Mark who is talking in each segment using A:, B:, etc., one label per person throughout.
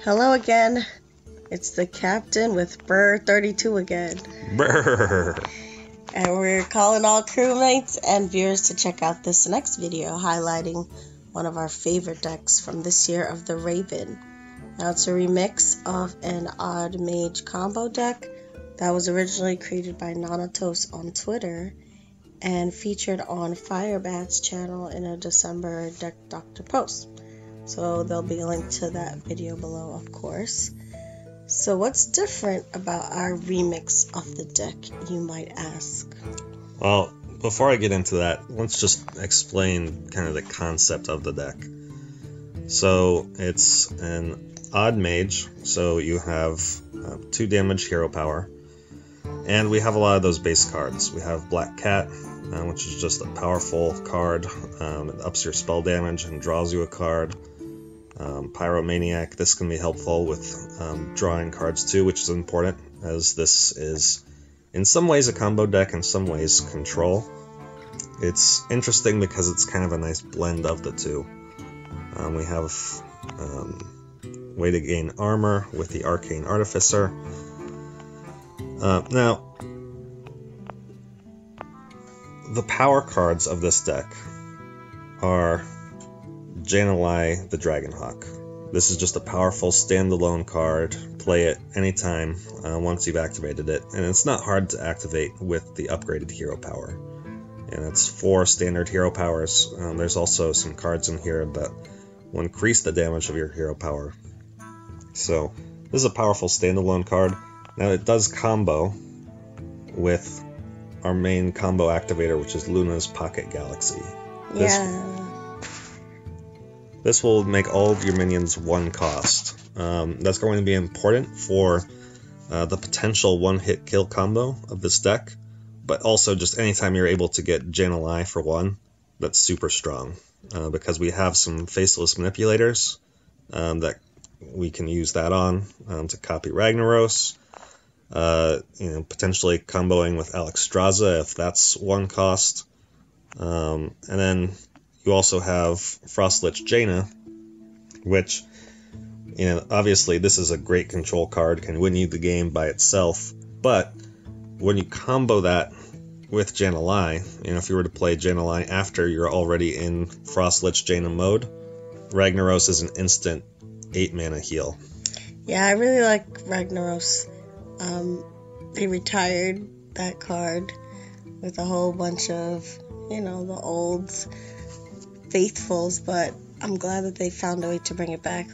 A: Hello again. It's the captain with Brr 32 again.
B: Brr.
A: And we're calling all crewmates and viewers to check out this next video highlighting one of our favorite decks from this year of the Raven. Now it's a remix of an odd mage combo deck that was originally created by Nanatos on Twitter and featured on Firebat's channel in a December Deck Doctor post. So there'll be a link to that video below, of course. So what's different about our remix of the deck, you might ask?
B: Well, before I get into that, let's just explain kind of the concept of the deck. So it's an odd mage, so you have 2 damage hero power, and we have a lot of those base cards. We have Black Cat, which is just a powerful card. It ups your spell damage and draws you a card. Pyromaniac, this can be helpful with drawing cards too, which is important, as this is in some ways a combo deck, in some ways control. It's interesting because it's kind of a nice blend of the two. We have way to gain armor with the Arcane Artificer. Now, the power cards of this deck are Jaina the Dragonhawk. This is just a powerful standalone card. Play it anytime once you've activated it, and it's not hard to activate with the upgraded hero power. And it's 4 standard hero powers. There's also some cards in here that will increase the damage of your hero power. So this is a powerful standalone card. Now it does combo with our main combo activator, which is Luna's Pocket Galaxy. This will make all of your minions 1 cost. That's going to be important for the potential 1-hit kill combo of this deck, but also just anytime you're able to get Jaina for 1, that's super strong, because we have some Faceless Manipulators that we can use that on to copy Ragnaros, potentially comboing with Alexstrasza if that's 1 cost, and then you also have Frostlich Jaina, which, obviously this is a great control card, can win you the game by itself, but when you combo that with Jaina, if you were to play Jaina after you're already in Frostlich Jaina mode, Ragnaros is an instant 8 mana heal.
A: Yeah, I really like Ragnaros. They retired that card with a whole bunch of, the old faithfuls, but I'm glad that they found a way to bring it back.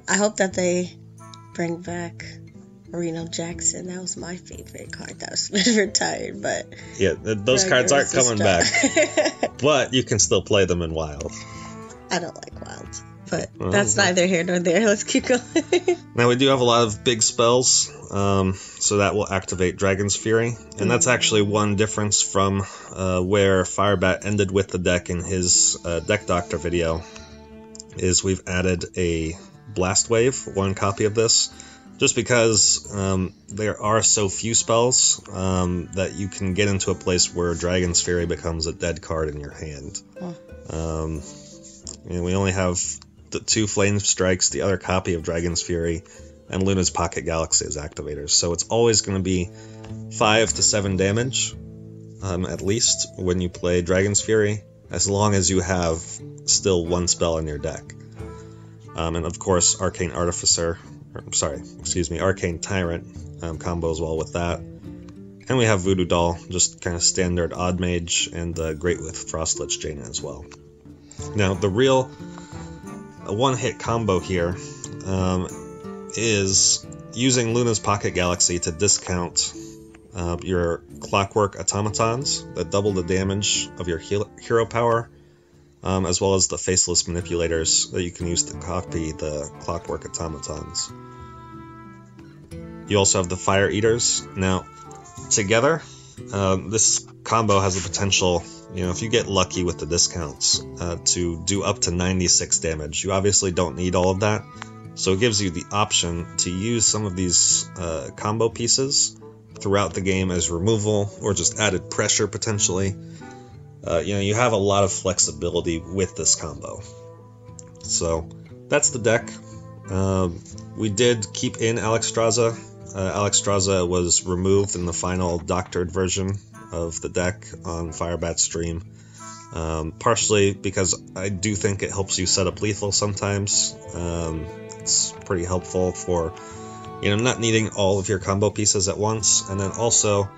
A: I hope that they bring back Marino Jackson. That was my favorite card that was retired, but
B: yeah, those cards aren't coming back. But you can still play them in Wild.
A: I don't like Wild, but that's neither here nor there. Let's keep going.
B: Now we do have a lot of big spells, so that will activate Dragon's Fury, and that's actually one difference from where Firebat ended with the deck in his Deck Doctor video, is we've added a Blast Wave, 1 copy of this, just because there are so few spells that you can get into a place where Dragon's Fury becomes a dead card in your hand. We only have the 2 Flamestrikes, the other copy of Dragon's Fury, and Luna's Pocket Galaxy as activators. So it's always going to be 5 to 7 damage, at least, when you play Dragon's Fury, as long as you have still 1 spell in your deck. And of course, Arcane Artificer, Arcane Tyrant combos well with that. And we have Voodoo Doll, just kind of standard odd mage, and great with Frostlich Jaina as well. Now, the real 1-hit combo here is using Luna's Pocket Galaxy to discount your Clockwork Automatons that double the damage of your hero power, as well as the Faceless Manipulators that you can use to copy the Clockwork Automatons. You also have the Fire Eaters. Now, together, this combo has the potential, if you get lucky with the discounts, to do up to 96 damage. You obviously don't need all of that, so it gives you the option to use some of these combo pieces throughout the game as removal, or just added pressure potentially. You have a lot of flexibility with this combo. So that's the deck. We did keep in Alexstrasza. Alexstrasza was removed in the final doctored version of the deck on Firebat's stream. Partially because I do think it helps you set up lethal sometimes. It's pretty helpful for, not needing all of your combo pieces at once. And then also,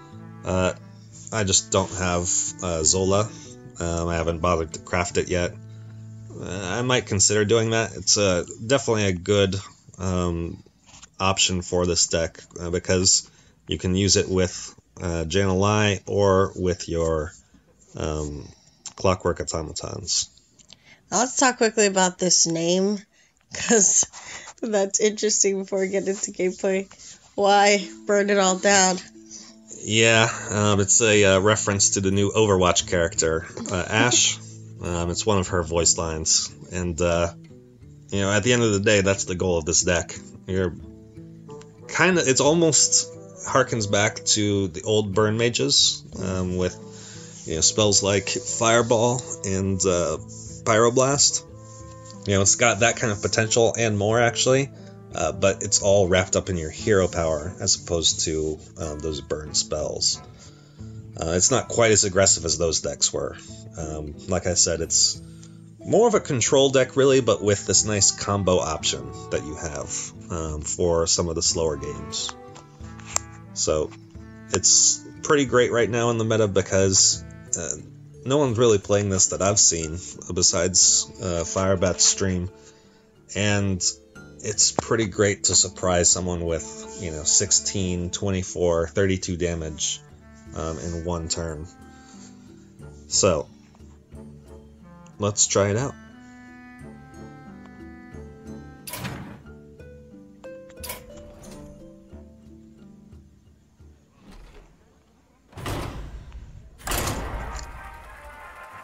B: I just don't have Zola. I haven't bothered to craft it yet. I might consider doing that. It's definitely a good option for this deck because you can use it with Jaina or with your Clockwork Automatons.
A: Now let's talk quickly about this name, because that's interesting before we get into gameplay. Why burn it all down?
B: Yeah, it's a reference to the new Overwatch character, Ashe. It's one of her voice lines, and at the end of the day, that's the goal of this deck. It's almost harkens back to the old Burn Mages, with spells like Fireball and Pyroblast. It's got that kind of potential and more, actually, but it's all wrapped up in your hero power as opposed to those burn spells. It's not quite as aggressive as those decks were. Like I said, it's more of a control deck, really, but with this nice combo option that you have for some of the slower games. So it's pretty great right now in the meta because no one's really playing this that I've seen besides Firebat's stream, and it's pretty great to surprise someone with 16, 24, 32 damage in one turn. So let's try it out.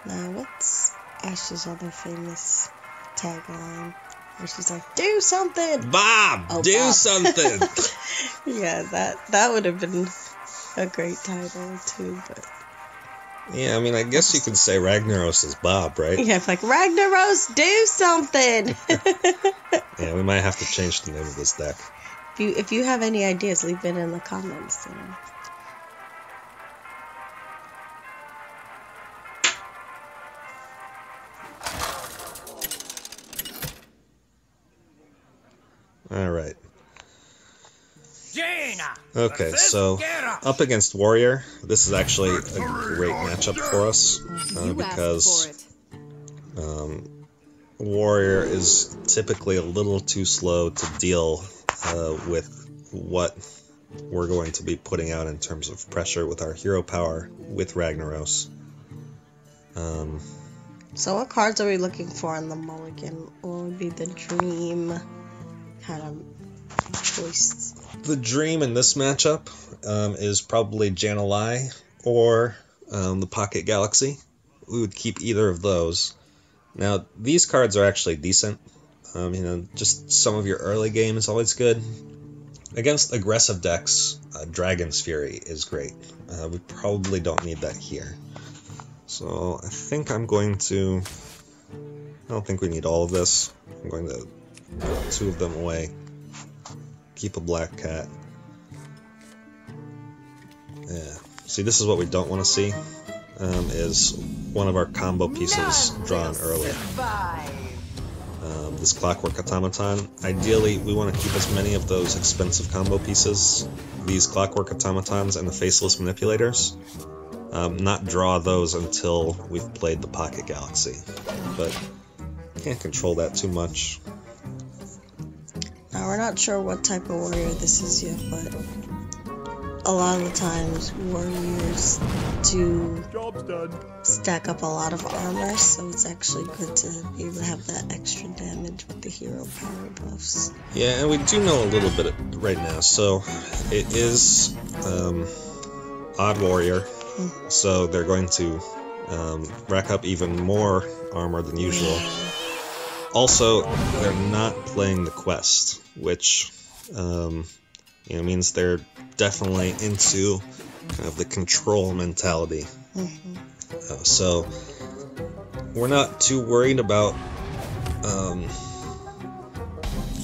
A: Now, what's Ashe's other famous tagline? Where she's like, "Do something,
B: Bob!
A: Oh,
B: do
A: Bob.
B: something!"
A: Yeah, that would have been a great title too. But
B: yeah, I mean, I guess you could say Ragnaros is Bob, right?
A: yeah, it's like Ragnaros, do something.
B: Yeah, we might have to change the name of this deck.
A: If you have any ideas, leave it in the comments.
B: Alright.
C: Jaina!
B: Okay, so up against Warrior, this is actually a great matchup for us because Warrior is typically a little too slow to deal with what we're going to be putting out in terms of pressure with our hero power with Ragnaros.
A: So what cards are we looking for in the mulligan? What would be the dream kind of choice?
B: The dream in this matchup is probably Jaina or the Pocket Galaxy. We would keep either of those. Now, these cards are actually decent. Just some of your early game is always good. Against aggressive decks, Dragon's Fury is great. We probably don't need that here. So I think I'm going to... I don't think we need all of this. I'm going to put 2 of them away. Keep a black cat. Yeah. See, this is what we don't want to see. Is one of our combo pieces drawn early. This Clockwork Automaton. Ideally, we want to keep as many of those expensive combo pieces, these Clockwork Automatons and the Faceless Manipulators. Not draw those until we've played the Pocket Galaxy. But can't control that too much.
A: Now, we're not sure what type of warrior this is yet, but a lot of the times warriors do stack up a lot of armor, so it's actually good to be able to have that extra damage with the hero power buffs.
B: Yeah, and we do know a little bit right now. So it is Odd Warrior, so they're going to rack up even more armor than usual. Also, they're not playing the quest, which means they're definitely into kind of the control mentality. So we're not too worried about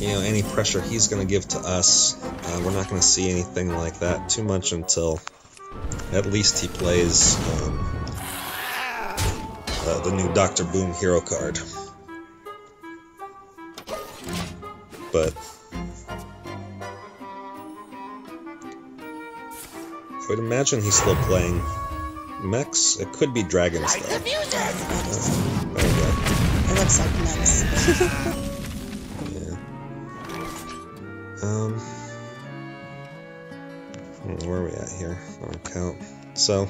B: any pressure he's going to give to us. We're not going to see anything like that too much until at least he plays the new Dr. Boom hero card. But I would imagine he's still playing mechs. It could be dragons though.
A: It looks like mechs.
B: Yeah. Where are we at here on count? So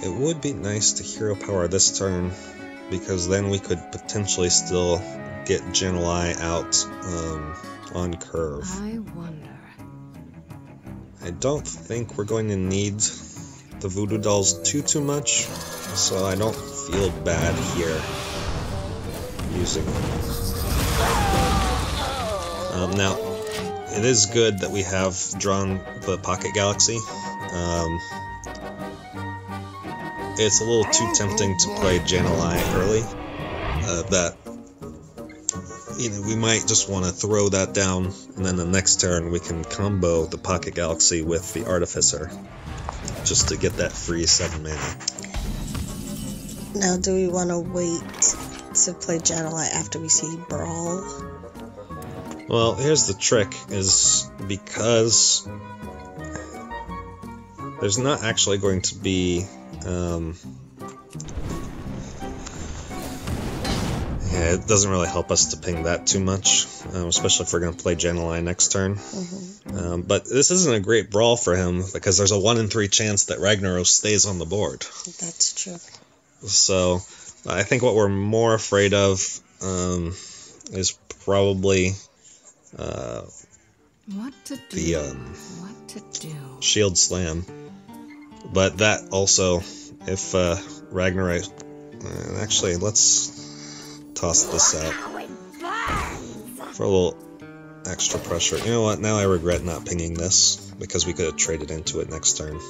B: it would be nice to hero power this turn, because then we could potentially still get Genelai out on curve.
C: I wonder.
B: I don't think we're going to need the Voodoo Dolls too much, so I don't feel bad here using them. Now, it is good that we have drawn the Pocket Galaxy. It's a little too tempting to play Genelai early. We might just want to throw that down, and then the next turn we can combo the Pocket Galaxy with the Artificer, just to get that free 7 mana.
A: Now, do we want to wait to play Genelai after we see Brawl?
B: Well, here's the trick, is because there's not actually going to be it doesn't really help us to ping that too much, especially if we're going to play Genelai next turn.
A: Mm-hmm.
B: But this isn't a great brawl for him, because there's a 1 in 3 chance that Ragnaros stays on the board.
A: That's true.
B: So I think what we're more afraid of is probably
C: What to do? What to do?
B: Shield Slam. But that also, if Ragnaros... actually, let's toss this out for a little extra pressure. You know what? Now I regret not pinging this, because we could have traded into it next turn.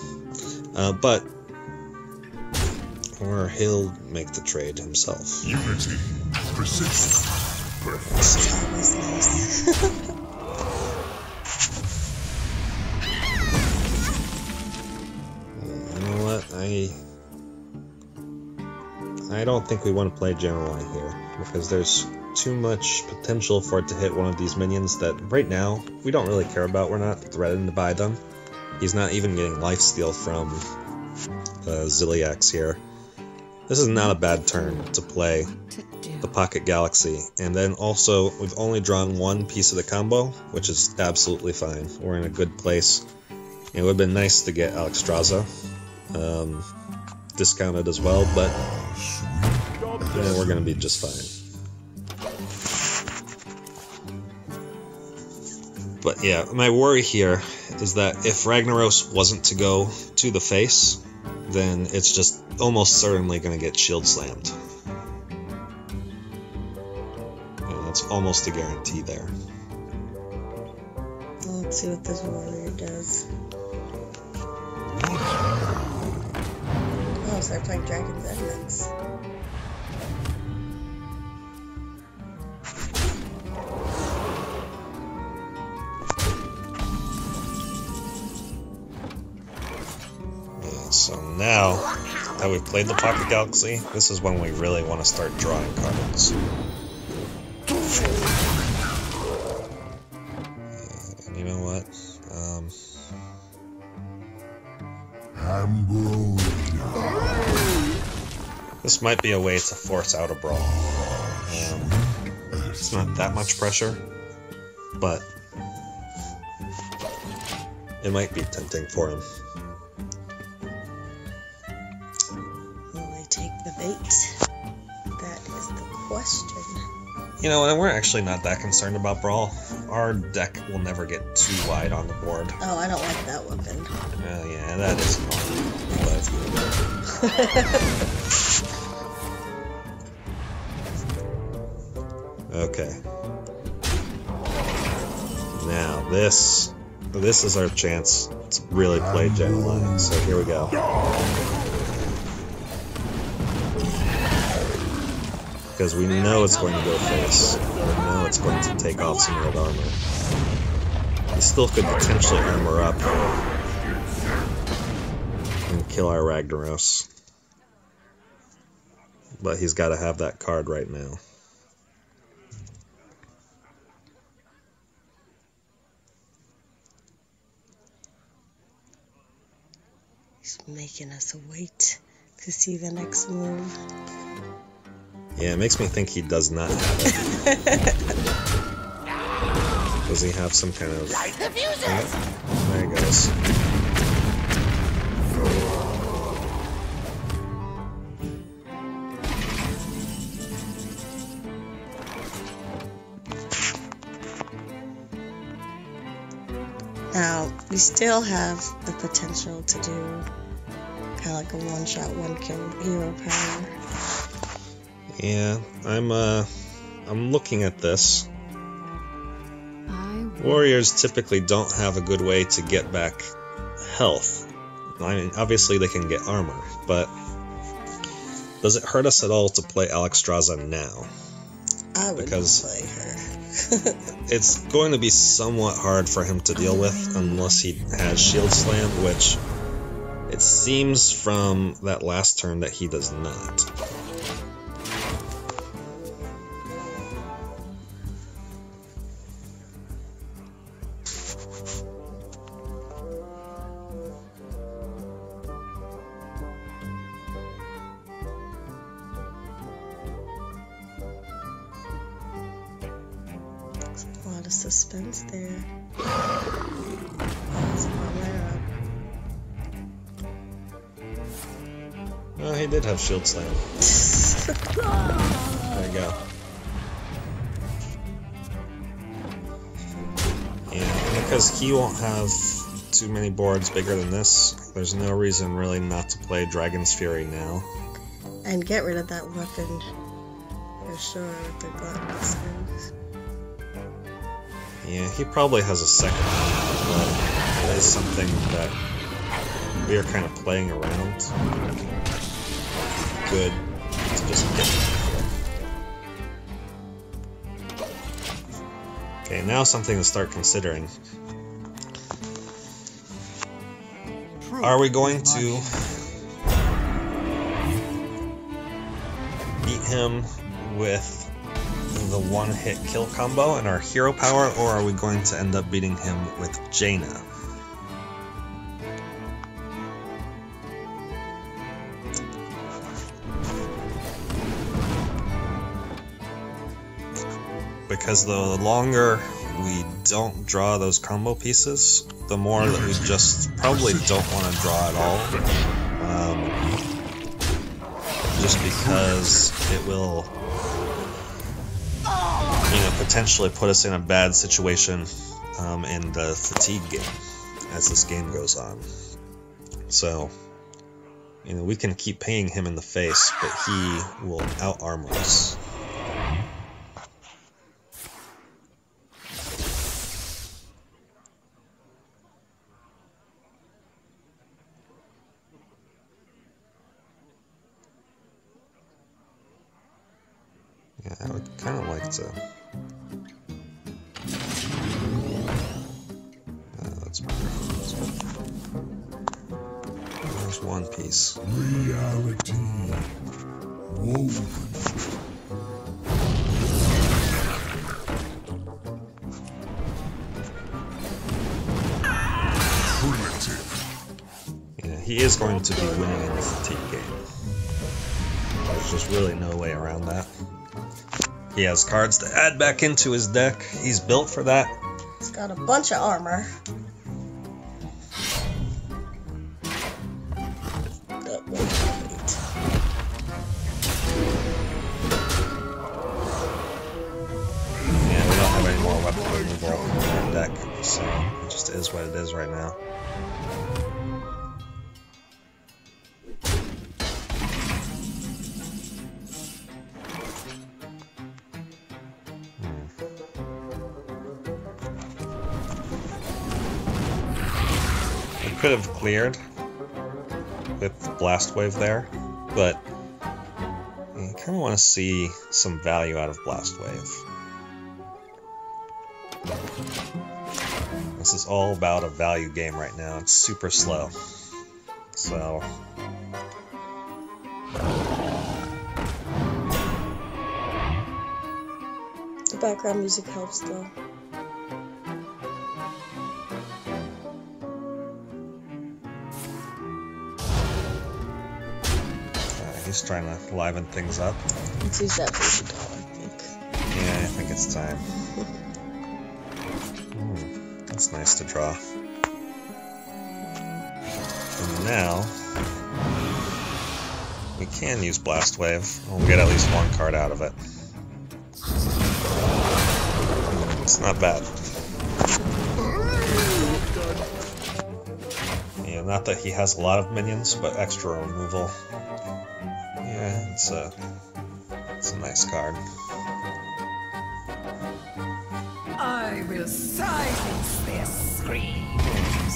B: Or he'll make the trade himself.
D: Unity, precision,
A: It's always nice.
B: You know what? I don't think we want to play Genelai here, because there's too much potential for it to hit one of these minions that right now we don't really care about. We're not threatened by them. He's not even getting lifesteal from Zilliax here. This is not a bad turn to play the Pocket Galaxy. And then also, we've only drawn 1 piece of the combo, which is absolutely fine. We're in a good place. It would have been nice to get Alexstrasza discounted as well, but we're going to be just fine. But yeah, my worry here is that if Ragnaros wasn't to go to the face, then it's just almost certainly going to get shield slammed. That's almost a guarantee there.
A: Let's see what this warrior does. Oh, start playing Dragon's Evidence.
B: So now that we've played the Pocket Galaxy, this is when we really want to start drawing cards. You know what? This might be a way to force out a brawl. It's not that much pressure, but it might be tempting for him.
A: Will they take the bait? That is the question.
B: You know, and we're actually not that concerned about brawl. Our deck will never get too wide on the board.
A: Oh, I don't like that weapon.
B: Yeah, that is annoying. Okay. Now this is our chance to really play Genelai. So here we go. Because we know it's going to go face. We know it's going to take off some of that armor. He still could potentially armor up and kill our Ragnaros. But he's got to have that card right now.
A: He's making us wait to see the next move.
B: Yeah, it makes me think he does not have it. Does he have some kind of... Oh, there he goes.
A: Now, we still have the potential to do kind of like a one-shot, one-kill hero power.
B: Yeah, I'm looking at this. Warriors typically don't have a good way to get back health. I mean, obviously they can get armor, but does it hurt us at all to play Alexstrasza now?
A: I would
B: Because
A: play her.
B: it's going to be somewhat hard for him to deal with unless he has Shield Slam, which it seems from that last turn that he does not.
A: A lot of suspense there. Let's warm that up.
B: Oh, he did have Shield Slam. There you go. Yeah, because he won't have too many boards bigger than this, there's no reason really not to play Dragon's Fury now.
A: And get rid of that weapon for sure with the Gluttonous Ooze.
B: Yeah, he probably has a second one, but it is something that we are kind of playing around. Good to just get it. Okay, now something to start considering. Are we going to beat him with the one-hit kill combo and our hero power, or are we going to end up beating him with Jaina? Because the longer we don't draw those combo pieces, the more that we just probably don't want to draw at all. Just because it will, potentially put us in a bad situation in the fatigue game as this game goes on. So, we can keep paying him in the face, but he will out-armor us. Yeah, I would kind of like to... that's better. There's one piece.
D: Reality woven.
B: Yeah, he is going to be winning in the fatigue game. There's just really no way around that. He has cards to add back into his deck. He's built for that.
A: He's got a bunch of armor.
B: Yeah, we don't have any more weapon removal in our deck, so it just is what it is right now. Could have cleared with Blast Wave there, but he kind of want to see some value out of Blast Wave. This is all about a value game right now. It's super slow. So...
A: the background music helps though.
B: He's trying to liven things up.
A: Let's use that Voodoo Doll, I think.
B: Yeah, I think it's time. That's nice to draw. And now we can use Blast Wave. We'll get at least one card out of it. It's not bad. Yeah, not that he has a lot of minions, but extra removal. Yeah, it's a nice card.
C: I will silence their screams.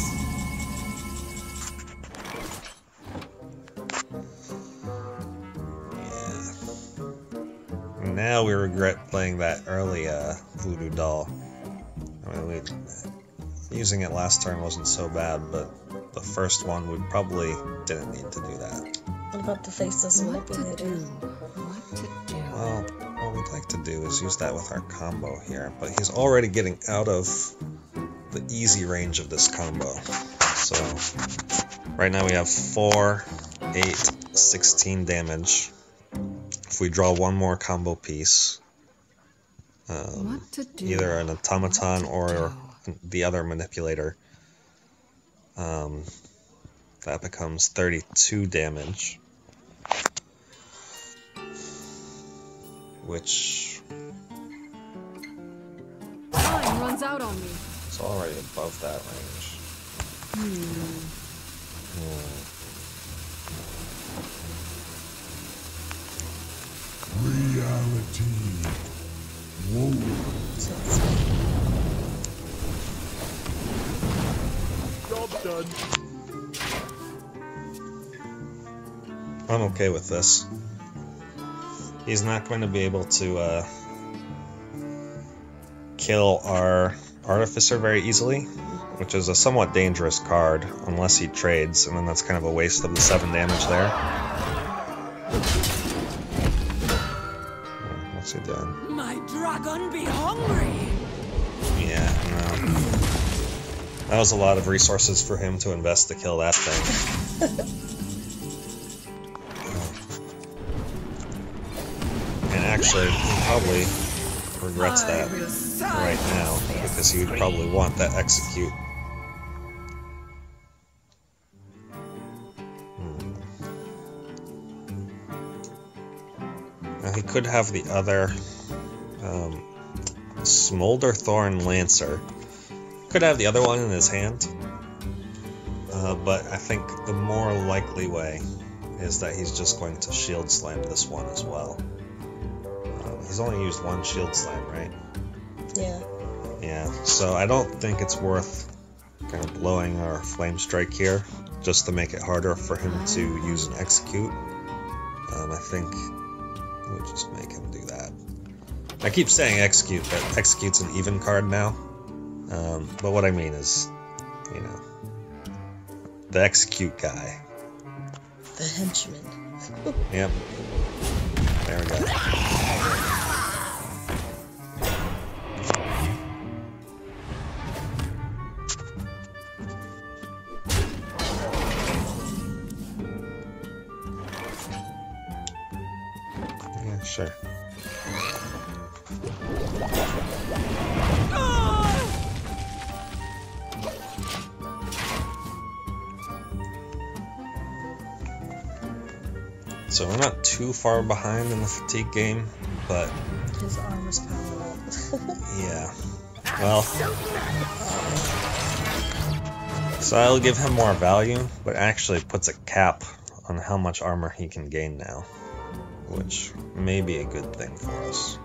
B: Yeah. Now we regret playing that early Voodoo Doll. I mean, using it last turn wasn't so bad, but the first one we probably didn't need to do that.
A: What about the Faceless Manipulator?
C: What to do?
B: Well, what we'd like to do is use that with our combo here, but he's already getting out of the easy range of this combo. So, right now we have 4, 8, 16 damage. If we draw one more combo piece,
C: What to do?
B: either an automaton or the other manipulator, that becomes 32 damage. Which
C: Time runs out on me.
B: is already above that range.
D: Reality. Whoa.
E: Job done.
B: I'm okay with this. He's not going to be able to kill our Artificer very easily, which is a somewhat dangerous card unless he trades, and then that's kind of a waste of the 7 damage there. What's he doing?
C: My dragon be hungry.
B: Yeah, no. That was a lot of resources for him to invest to kill that thing. And actually, he probably regrets that right now, because he would probably want that execute. Now he could have the other Smolder Thorn Lancer. Could have the other one in his hand, but I think the more likely way is that he's just going to Shield Slam this one as well. He's only used one Shield Slam, right?
A: Yeah.
B: Yeah, so I don't think it's worth kind of blowing our Flamestrike here, just to make it harder for him to use an execute. I think we'll just make him do that. I keep saying execute, but execute's an even card now. But what I mean is, you know, the execute guy.
A: The henchman.
B: Yep. There we go. Yeah, sure. So we're not too far behind in the fatigue game, but
A: His armor's powered up.
B: yeah. Well, so I'll give him more value, but actually puts a cap on how much armor he can gain now, which may be a good thing for us.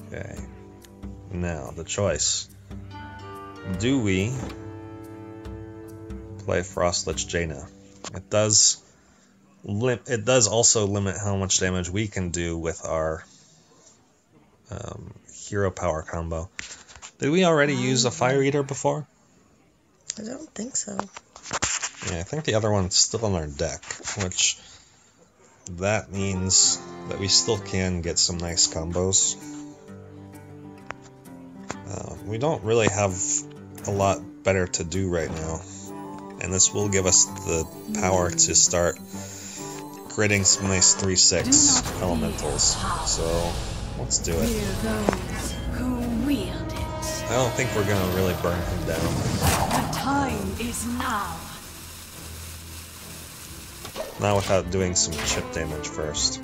B: Okay. Now, the choice. Do we play Frost Lich Jaina. It does also limit how much damage we can do with our hero power combo. Did we already use a Fire Eater before?
A: I don't think so.
B: Yeah, I think the other one's still on our deck, which that means that we still can get some nice combos. We don't really have a lot better to do right now, and this will give us the power to start critting some nice 3/6 elementals. So let's do it.
C: Those who wield it.
B: I don't think we're gonna really burn him down.
C: The time is now.
B: Not without doing some chip damage first.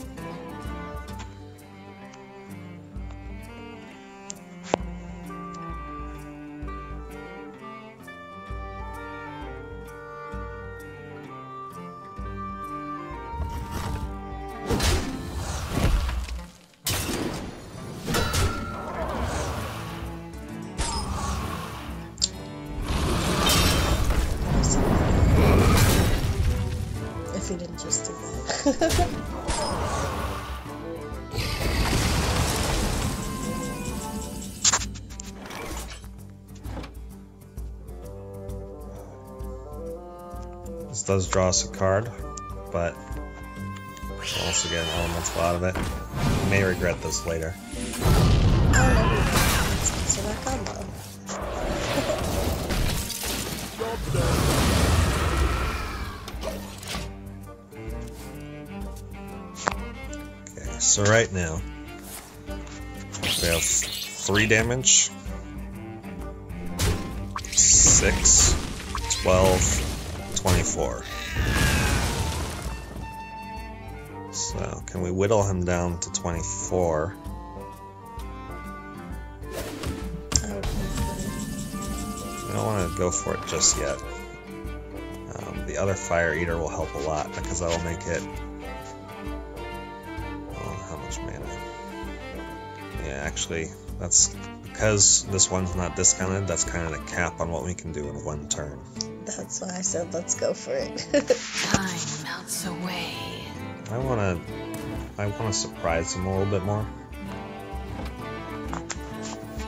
A: If you didn't just do that.
B: This does draw us a card, but we'll also get an elemental out of it. We may regret this later.
A: So that combo.
B: Okay, so right now we have 3 damage, 6, 12, 24. So can we whittle him down to 24? I don't want to go for it just yet. The other Fire Eater will help a lot because that will make it... Oh, how much mana? Yeah, actually, that's because this one's not discounted, that's kind of the cap on what we can do in 1 turn.
A: That's why I said let's go for it.
C: Time melts away.
B: I wanna surprise him a little bit more.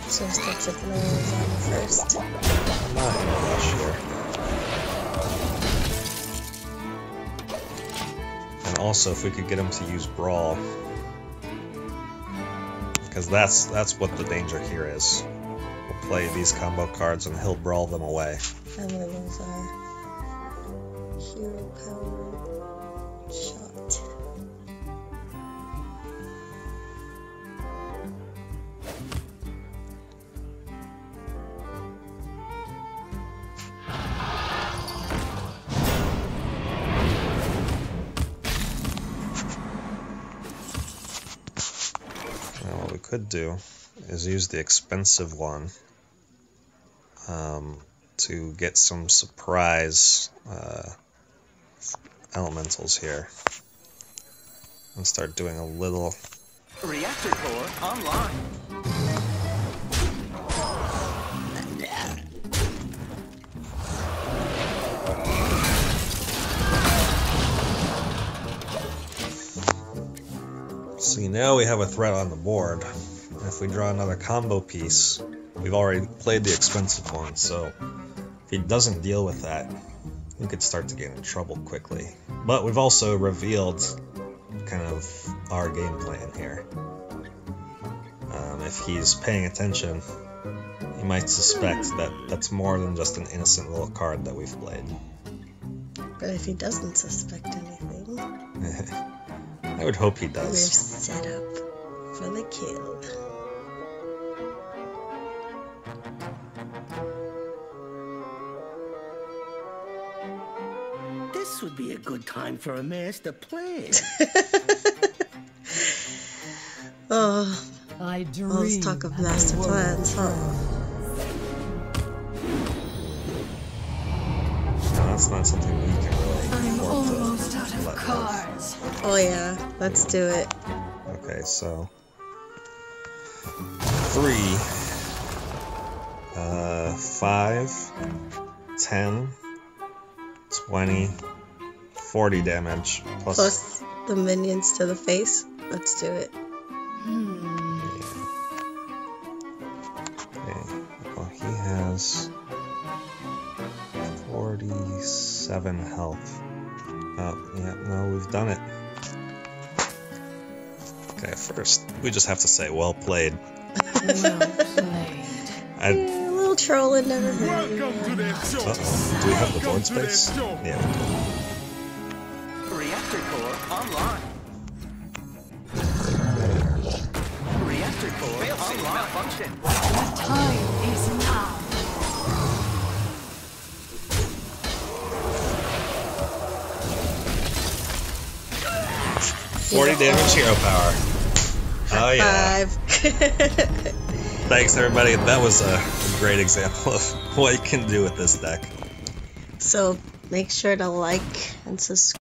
A: So start taking away his armor first.
B: I'm not in a rush here. And also, if we could get him to use Brawl, because that's what the danger here is. We'll play these combo cards and he'll brawl them away.
A: And then there's our hero power shot.
B: Now what we could do is use the expensive one to get some surprise elementals here and start doing a little...
F: Reactor core online.
B: See, now we have a threat on the board. If we draw another combo piece, we've already played the expensive one, so if he doesn't deal with that, we could start to get in trouble quickly. But we've also revealed kind of our game plan here. If he's paying attention, he might suspect that that's more than just an innocent little card that we've played.
A: But if he doesn't suspect anything,
B: I would hope he
A: we're
B: does.
A: set up for the kill.
F: This would be a good time for a master plan.
A: Oh,
C: I dream.
A: all this talk of master plans, huh?
B: No, that's not something we can really
C: I'm
B: afford to
C: almost out of
B: let go.
C: cards.
A: Oh yeah, let's do it.
B: Okay, so 3, 5, 10, 20, 40 damage.
A: Plus the minions to the face. Let's do it.
B: Okay. Well, he has 47 health. Oh, yeah, no, we've done it. Okay, first, we just have to say, well played.
C: Well played.
A: Yeah, a little trolling never hurt.
E: Welcome to the show.
B: Do we have the board space? Yeah, we do.
F: Reactor core online. Reactor core online. Malfunction.
C: The time is now.
B: Damage hero power. Oh yeah.
A: 5.
B: Thanks everybody. That was a great example of what you can do with this deck.
A: So make sure to like and subscribe.